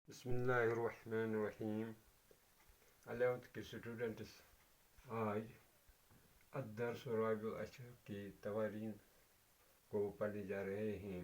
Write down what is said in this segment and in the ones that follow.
بسم الله الرحمن الرحیم الیونتھ کے اسٹوڈنٹس آج الدرس رابع العشر کی تمارین کو پڑھنے جا رہے ہیں۔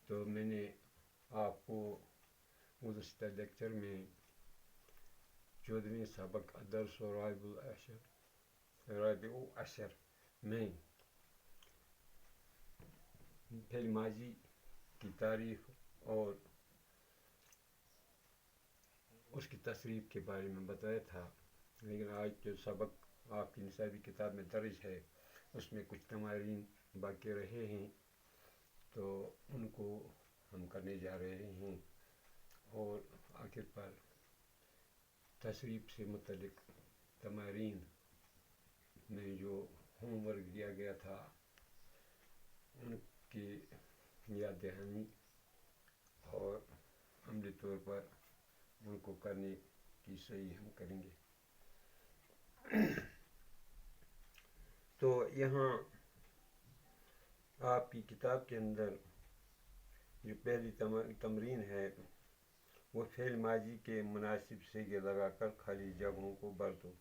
تو میں نے آپ کو گزشتہ لیکچر میں 14ویں سبق الدرس رابع العشر میں فعل ماضی کی تعریف اور اس کی تصریف کے بارے میں بتایا تھا، لیکن آج جو سبق آپ کی نصابی کتاب میں درج ہے اس میں کچھ تمارین باقی رہے ہیں، تو ان کو ہم کرنے جا رہے ہیں اور آخر پر تصریف سے متعلق تمارین میں جو ہوم ورک دیا گیا تھا ان کی یاد دہانی اور عملی طور پر ان کو کرنے کی صحیح ہم کریں گے۔ تو یہاں آپ کی کتاب کے اندر جو پہلی تمرین ہے وہ فعل ماضی کے مناسب صیغے لگا کر خالی جگہوں کو بھر دو۔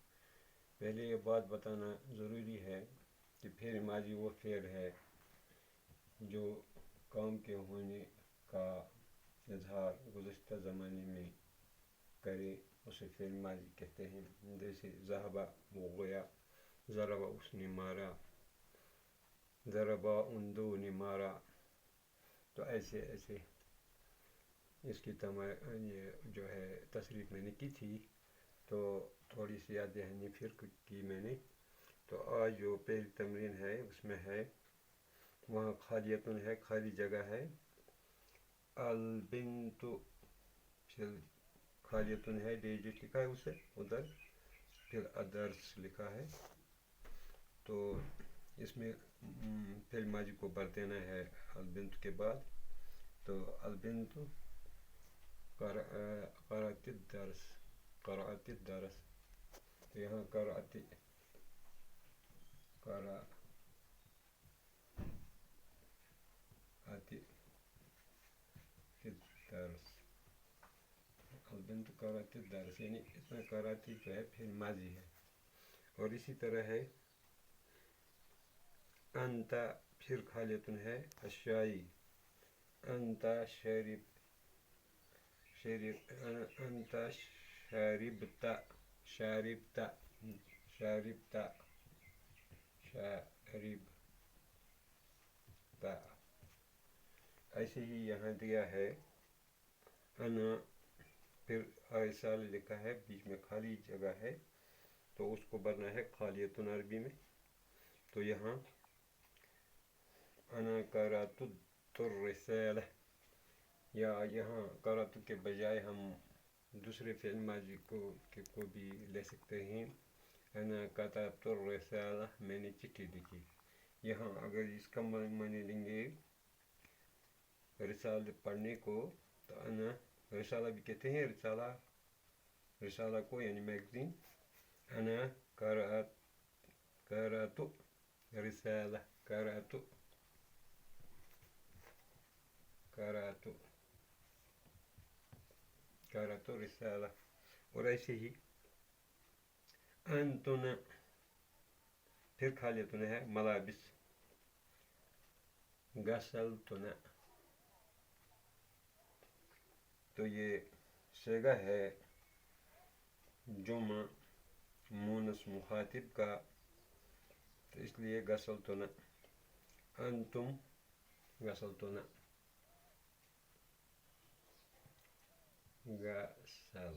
پہلے یہ بات بتانا ضروری ہے کہ فعل ماضی وہ فعل ہے جو کام کے ہونے کا اظہار گزشتہ زمانے میں کرے، اسے فعل ماضی کہتے ہیں۔ جیسے ذہبہ وہ گیا، ضربہ اس نے مارا، ضربہ ان دو نے مارا، تو ایسے اس کی جو ہے تصریف میں نے کی تھی، تو تھوڑی سی یاد دہانی پھر کی میں نے۔ تو آج جو پہلی تمرین ہے اس میں ہے وہاں خالیتن ہے، خالی جگہ ہے، البنت پھر خالیتن ہے، ڈیجٹ لکھا ہے اسے ادھر، پھر ادرس لکھا ہے، تو اس میں فعل ماضی کو بھر دینا ہے البنت کے بعد۔ تو البنت قرأت الدرس، قرأت الدرس، تو یہاں قرأت الدرس، البنت قرأت الدرس، یعنی اس میں قرأت جو ہے فعل ماضی ہے۔ اور اسی طرح ہے انت، پھر خالیتن ہے الشائی، انت انت شربت، شربت، شربت، شربت، ایسے ہی یہاں دیا ہے انا، پھر رسالہ لکھا ہے، بیچ میں خالی جگہ ہے تو اس کو بھرنا ہے خالیتن عربی میں۔ تو یہاں انا قرأت الرسالہ، یا یہاں قرأت کے بجائے ہم دوسرے فعل ماضی کو بھی لے سکتے ہیں، انا کتبت الرسالہ، میں نے چٹھی لکھی۔ یہاں اگر اس کا معنی لیں گے رسالہ پڑھنے کو، تو انا، رسالہ بھی کہتے ہیں رسالہ کو یعنی میگزین، انا قرأت رسالہ، قرأت رسالہ۔ اور ایسے ہی انتن، پھر خالیتن ہے ملابس، غسلتن، تو یہ صیغہ ہے جمع مونس مخاطب کا، تو اس لیے غسلتن، انتم غسلتن، غسل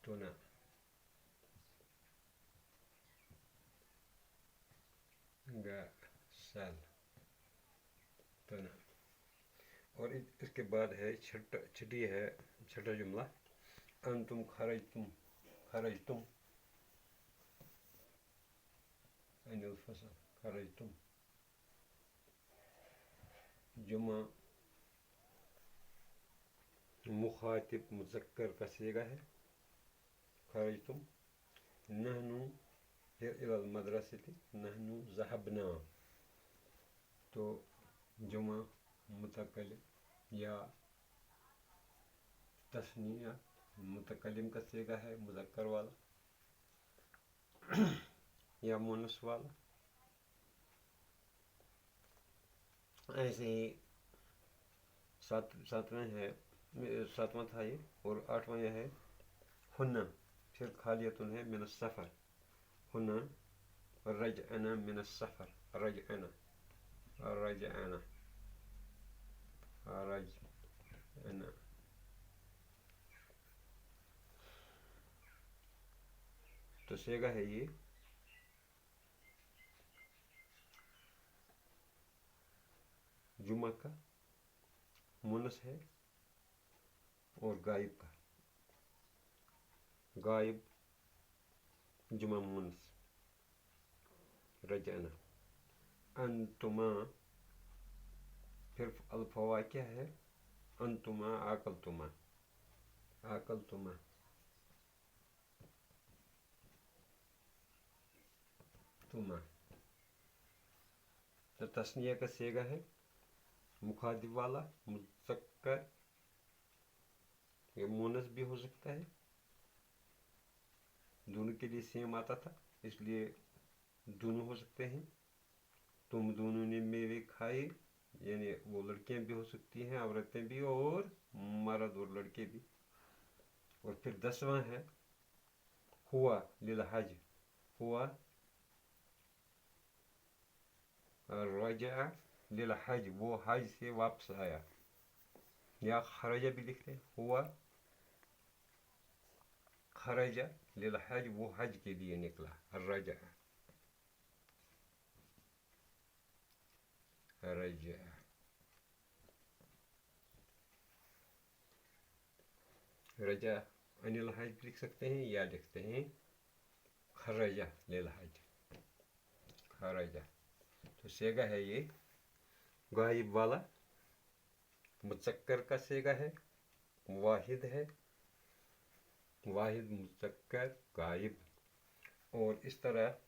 تنا، غسل تنا۔ اور اس کے بعد ہے چھٹی ہے، چھٹا جملہ انتم خرجتم، خرجتم عن الفصل، خرجتم، جمع مخاطب مذکر کا صیغہ ہے خرجتم۔ نحن، پھر الی المدرسۃ، نحن ذهبنا، تو جمع متکلم या तस्निया मुतकल्लिम का सेगा है मुज़क्कर वाला या मुनस वाला। ऐसे ही सातवां था ये, और आठवां यह है हुन्ना, फिर खालियतुन है मिन सफ़र, हुन्ना रजअना मिन सफ़र, रजअना रजअना रजअना। तो सेगा है ये जुमा का, मुनस है और गायब का, गायब जुमा मुनस रजाना। अंतुमा, फिर अल्फवा क्या है, अंतुमा आकलतुमा, आकलतुमा, तुमा। तो तस्निया का सेगा है मुखातिब वाला मुज़क्कर, ये मुनस भी हो सकता है, दोनों के लिए सेम आता था इसलिए दोनों हो सकते हैं। तुम दोनों ने मेवे खाए, यानी वो लड़कियां भी हो सकती हैं, औरतें भी, और मर्द और लड़के भी। और फिर 10वां है हुआ लिल हज, हुआ रजा लिल हज, वो हज से वापस आया, या खरजा भी लिखते हैं, हुआ खरजा लिल हज, वो हज के लिए निकला, रजा रजा। रजा अनिल हज लिख सकते हैं या लिखते हैं खरजा लिल हज, खरजा। तो सेगा है ये गायब वाला, मुज़क्कर का सेगा है, वाहिद है, वाहिद मुज़क्कर गायब। और इस तरह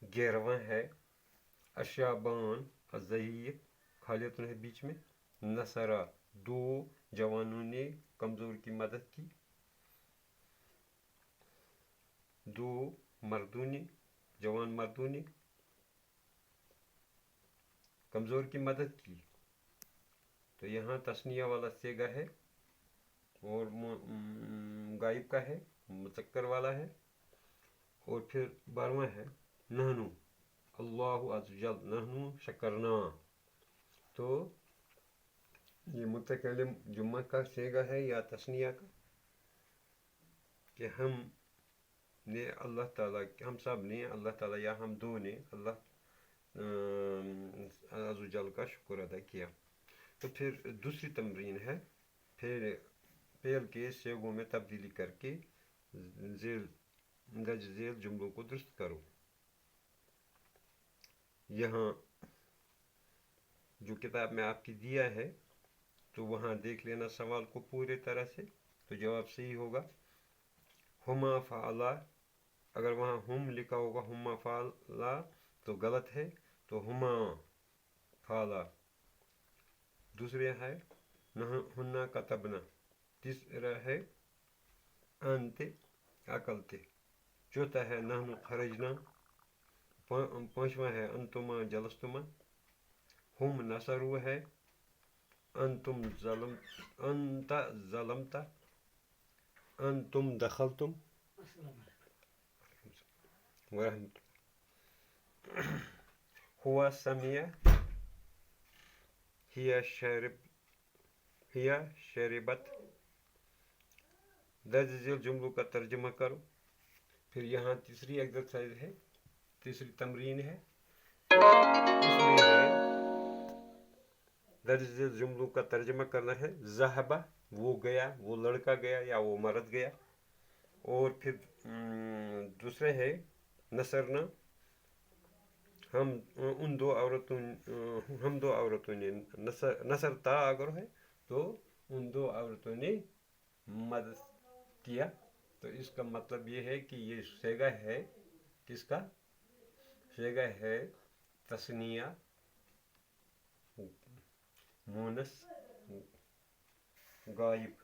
11वां है अशाबान अज़हीर, खालियतुन है बीच में, नसरा, दो जवानों ने कमज़ोर की मदद की, दो मर्दों ने, जवान मर्दों ने कमज़ोर की मदद की। तो यहाँ तस्निया वाला सेगा है और गायब का है, मुज़क्कर वाला है। और फिर 12वां है नहनु, अल्लाहु अज़्ज़ल, नहनु शकरना। तो ये मुतकल्लिम जुम्मा का सेगा है या तस्निया का, कि हम ने अल्लाह ताला, हम सब ने अल्लाह ताला, या हम दो ने अल्लाह अज़्ज़ल का शुक्र अदा किया। तो फिर दूसरी तमरीन है, फिर फेल के सेगों में तब्दीली करके झेल जुमलों को दुरुस्त करो। यहाँ जो किताब में आपकी दिया है तो वहाँ देख लेना सवाल को पूरे तरह से, तो जवाब सही होगा। हुमा फ़ाला, अगर वहाँ हुम लिखा होगा हुमा फ़ाला तो गलत है, तो हुमा फ़ाला। दूसरे है हुन्ना कतबना, तीसरा है अंते अकलते, चौथा है नहनु खरजना, पांचवा है अंतुमा जलस्तुमा, हुम नसरू है, अंतुम ज़लम, अंत ज़लमता, अंतुम दखलतुम हुआ समिया, हिया शरिबत। दर्ज झेल जुमलों का तर्जुमा करो। फिर यहाँ तीसरी एक्सरसाइज है, तीसरी तमरीन है, इसमें है दर्ज झेल जुमलों का तर्जुमा करना है। ज़हबा, वो गया, वो लड़का गया या वो मर्द गया। और फिर दूसरे है नसरना, हम दो औरतों ने नसरता अगर है तो उन दो औरतों ने मदद किया। तो इसका मतलब ये है कि ये सेगा है किसका, सेगा है तस्निया मुनस गायब,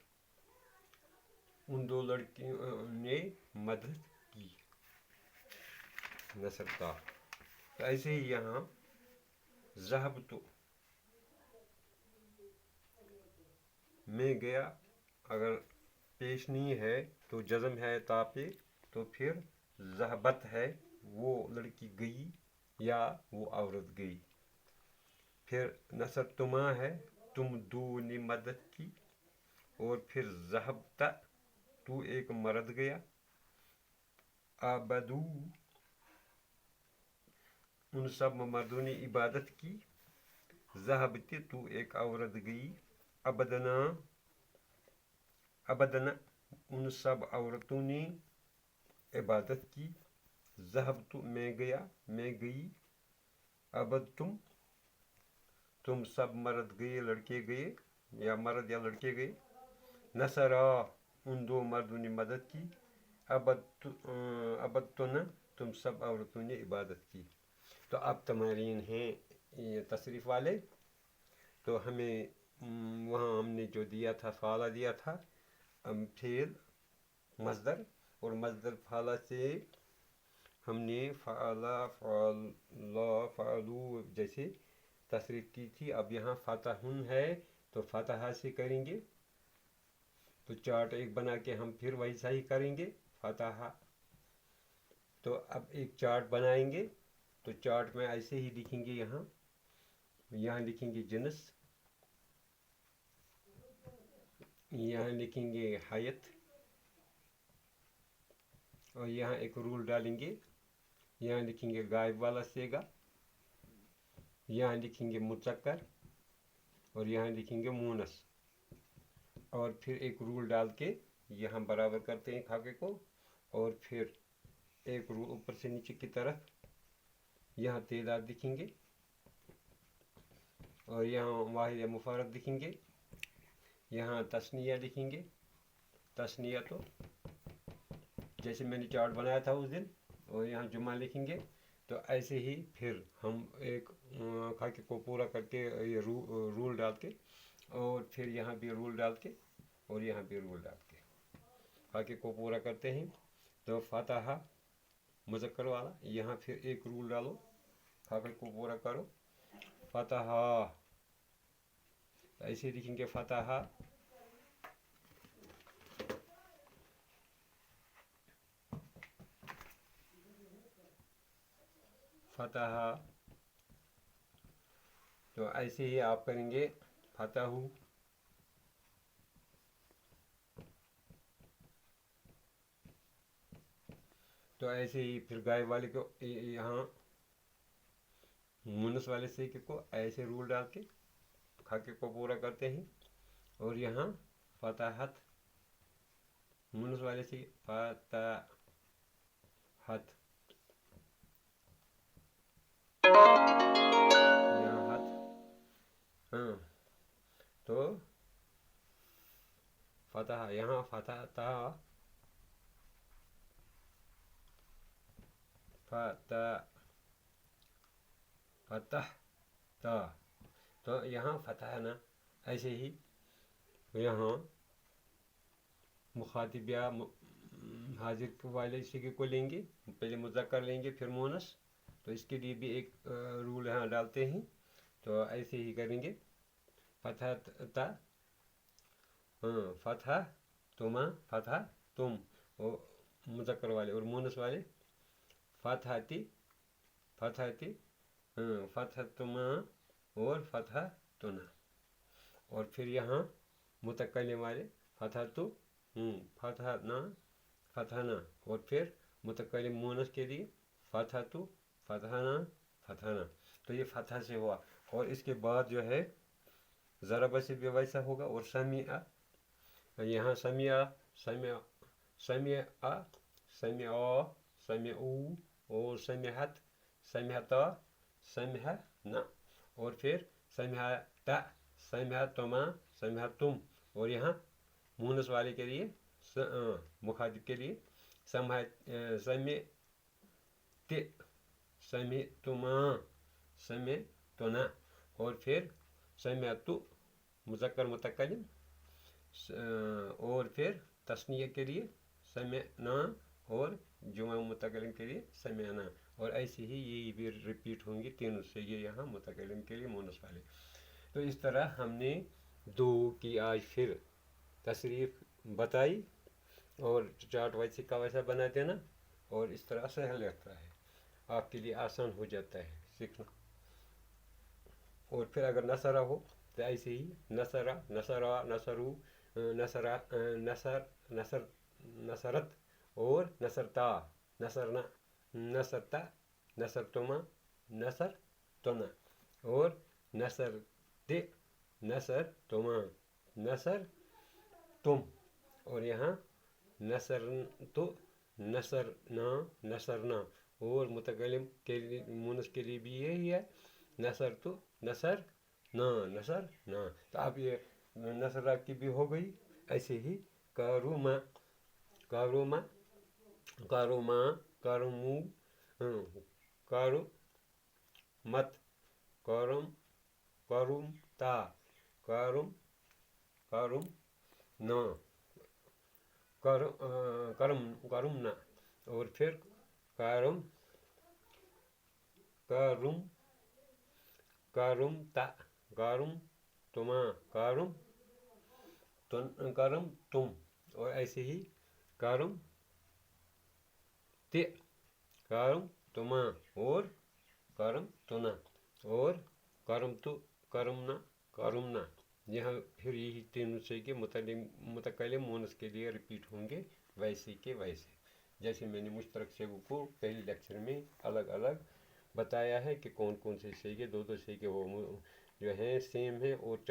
उन दो लड़कियों ने मदद की, नसरता। तो ऐसे ही यहाँ ज़हब तो मैं गया, अगर पेश नहीं है तो जज़म है तापे, तो फिर ज़हबत है वो लड़की गई या वो औरत गई। फिर नसर तुमा है तुम दो ने मदद की, और फिर ज़हबता तू एक मर्द गया, आबदू उन सब मर्दों ने इबादत की, ज़हबती तू एक औरत गई, अबदना अबदना उन सब औरतों ने इबादत की, ज़हबतु मैं गया मैं गई, अबद तुम सब मर्द गए लड़के गए, या मर्द या लड़के गए, नसरा उन दो मर्दों ने मदद की, अबदतुन तुम सब औरतों ने इबादत की। तो अब तमारीन हैं ये तशरीफ़ वाले। तो हमें वहाँ हमने जो दिया था फ़ाला दिया था, फेल मज़दर, और मज़दर फ़ाला से हमने फ़ाला फ़ाला फ़ालू जैसे तशरीफ़ की थी। अब यहाँ फ़तहुन है तो फ़तहा से करेंगे। तो चार्ट एक बना के हम फिर वैसा ही करेंगे फ़तहा। तो अब एक चार्ट बनाएंगे। तो चार्ट में ऐसे ही लिखेंगे, यहाँ लिखेंगे जिन्स, यहाँ लिखेंगे हयत, और यहाँ एक रूल डालेंगे, यहाँ लिखेंगे गायब वाला सेगा, यहाँ लिखेंगे मुज़क्कर, और यहाँ लिखेंगे मूनस, और फिर एक रूल डाल के यहाँ बराबर करते हैं खाके को, और फिर एक रूल ऊपर से नीचे की तरफ यहाँ तेदाद लिखेंगे, और यहाँ वाहिद या मुफारद लिखेंगे, यहाँ तस्निया लिखेंगे, तस्निया तो जैसे मैंने चार्ट बनाया था उस दिन, और यहाँ जुमा लिखेंगे। तो ऐसे ही फिर हम एक खाके को पूरा करके ये रूल डाल के, और फिर यहाँ भी रूल डाल के, और यहाँ भी रूल डाल के खाके को पूरा करते हैं। तो फ़तहा मुज़क्कर वाला, यहाँ फिर एक रूल डालो, खाके को पूरा करो, फ़तहा, ऐसे लिखेंगे फ़तहा, फ़तहा। तो ऐसे ही आप करेंगे फ़तहु, तो ऐसे ही फिर गायब वाले को यहाँ मुनस वाले सीखे को ऐसे रूल डाल के खाके को पूरा करते हैं, और यहाँ फ़तहत मुनस वाले से फ़तहत, यहाँ हत, हाँ, तो फ़तह, यहाँ फ़तहता, फ़तहता, तो यहाँ फ़तह ना। ऐसे ही यहाँ मुखातिब या हाजिर वाले सिगे को लेंगे, पहले मुज़क्कर लेंगे फिर मोनस, तो इसके लिए भी एक रूल यहाँ डालते हैं। तो ऐसे ही करेंगे फ़तहता, हाँ, फ़तह तुमा, फ़तह तुम, वो मुज़क्कर वाले, और मोनस वाले फ़तहती, फ़तहती, हाँ, फ़तह तुमा और फ़तह तुना, और फिर यहाँ मुतक्कलिम वाले फ़तह तो फ़तह ना, फ़तह ना, और फिर मुतक्कलिम मोनस के लिए फ़तह तो, फ़तह ना, फ़तह ना। तो ये फ़तह से हुआ, और इसके बाद जो है ज़रब से भी वैसा होगा। और समिया, यहाँ समिया, समिया, समिया, समिया, समिऊ, और समिहत, समिहता, समिहना, और फिर समिहता, समिहतुमा, समिहतुम, और यहाँ मूनस वाले के लिए मुखातिब के लिए समित, समितुमा, समितुना, और फिर समिअतु मुज़क्कर मुतक्कलिम, और फिर तस्निया के लिए समेना और जुमा मुतकल्लिम के लिए समेना, और ऐसे ही ये भी रिपीट होंगे तीनों से ये यहाँ मुतकल्लिम के लिए मुनस वाले। तो इस तरह हमने दो की आज फिर तशरीफ बताई, और चार्ट वैसे का वैसा बना देना, और इस तरह सहल लगता है, आपके लिए आसान हो जाता है सीखना। और फिर अगर नसरा हो तो ऐसे ही नसरा, नसरा, नसरू, नसरा, नसर, नसर, नसरत और नसरता, नसरना, नसरता, नसरतुमा, नसर तुना, और नसर ते, नसर तुमा, नसर तुम, और यहाँ नसर तो, नसर ना, नसरना, और मुतकल्लिम के लिए मुनस के लिए भी यही है, नसर तो, नसर ना, नसर ना। तो अब ये नसरा की भी हो गई। ऐसे ही कारुमा, कारुमा, कारुमा, कारुमू, कारुम मत, कारुम, कारुम ता, कारुम, कारुम ना, करम, करुम ना, और फिर कारुम, कारुम, कारुम ता, कारुम तुमा, कारुम कारुम तुम, और ऐसे ही कारुम ते, कारुम तुमा, और कारुम तुना, और कारुम तु, कारुमना, कारुमना। यहाँ फिर यही तीनों से के मुतकल्लिम मुनस के लिए रिपीट होंगे वैसे के वैसे, जैसे मैंने मुश्तरक सेगों को पहले लेक्चर में अलग अलग बताया है कि कौन कौन से सेगे, दो दो सेगे वो जो हैं सेम है, और